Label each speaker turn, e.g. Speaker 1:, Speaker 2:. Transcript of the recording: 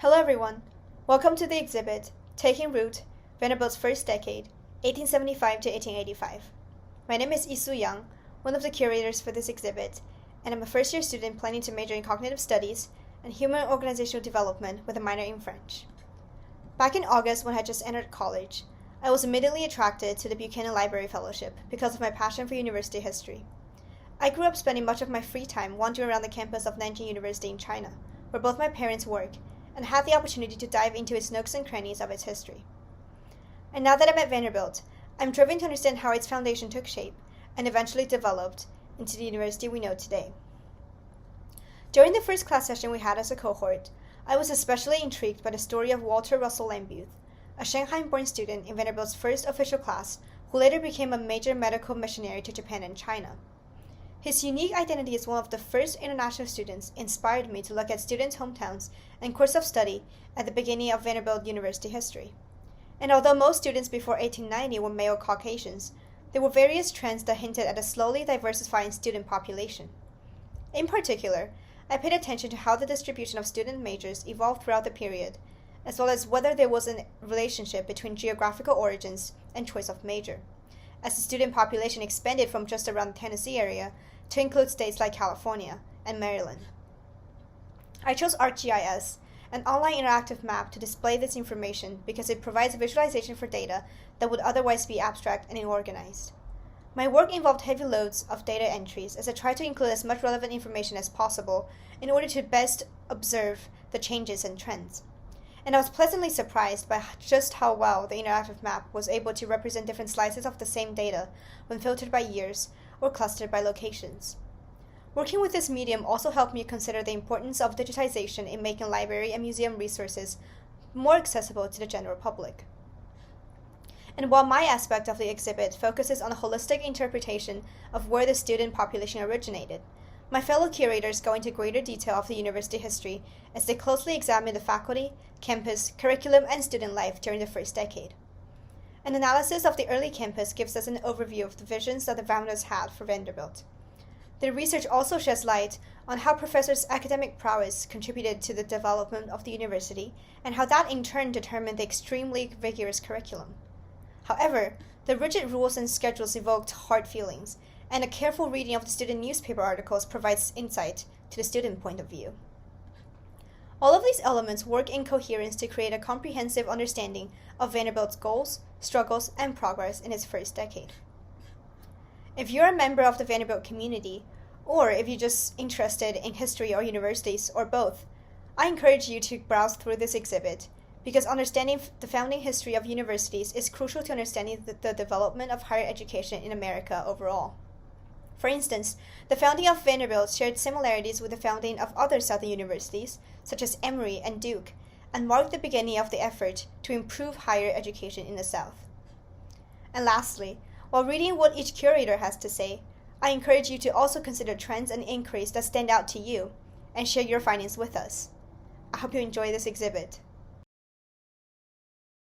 Speaker 1: Hello everyone. Welcome to the exhibit, Taking Root, Vanderbilt's First Decade, 1875 to 1885. My name is Isu Yang, one of the curators for this exhibit, and I'm a first-year student planning to major in cognitive studies and human organizational development with a minor in French. Back in August when I just entered college, I was immediately attracted to the Buchanan Library Fellowship because of my passion for university history. I grew up spending much of my free time wandering around the campus of Nanjing University in China, where both my parents work, and had the opportunity to dive into its nooks and crannies of its history. And now that I'm at Vanderbilt, I'm driven to understand how its foundation took shape and eventually developed into the university we know today. During the first class session we had as a cohort, I was especially intrigued by the story of Walter Russell Lambuth, a Shanghai-born student in Vanderbilt's first official class who later became a major medical missionary to Japan and China. His unique identity as one of the first international students inspired me to look at students' hometowns and course of study at the beginning of Vanderbilt University history. And although most students before 1890 were male Caucasians, there were various trends that hinted at a slowly diversifying student population. In particular, I paid attention to how the distribution of student majors evolved throughout the period, as well as whether there was a relationship between geographical origins and choice of major, as the student population expanded from just around the Tennessee area to include states like California and Maryland. I chose ArcGIS, an online interactive map, to display this information because it provides visualization for data that would otherwise be abstract and unorganized. My work involved heavy loads of data entries as I tried to include as much relevant information as possible in order to best observe the changes and trends. And I was pleasantly surprised by just how well the interactive map was able to represent different slices of the same data when filtered by years or clustered by locations. Working with this medium also helped me consider the importance of digitization in making library and museum resources more accessible to the general public. And while my aspect of the exhibit focuses on a holistic interpretation of where the student population originated, my fellow curators go into greater detail of the university history as they closely examine the faculty, campus, curriculum, and student life during the first decade. An analysis of the early campus gives us an overview of the visions that the founders had for Vanderbilt. The research also sheds light on how professors' academic prowess contributed to the development of the university and how that in turn determined the extremely rigorous curriculum. However, the rigid rules and schedules evoked hard feelings, and a careful reading of the student newspaper articles provides insight to the student point of view. All of these elements work in coherence to create a comprehensive understanding of Vanderbilt's goals, struggles, and progress in its first decade. If you're a member of the Vanderbilt community, or if you're just interested in history or universities, or both, I encourage you to browse through this exhibit, because understanding the founding history of universities is crucial to understanding the development of higher education in America overall. For instance, the founding of Vanderbilt shared similarities with the founding of other Southern universities, such as Emory and Duke, and marked the beginning of the effort to improve higher education in the South. And lastly, while reading what each curator has to say, I encourage you to also consider trends and inquiries that stand out to you, and share your findings with us. I hope you enjoy this exhibit.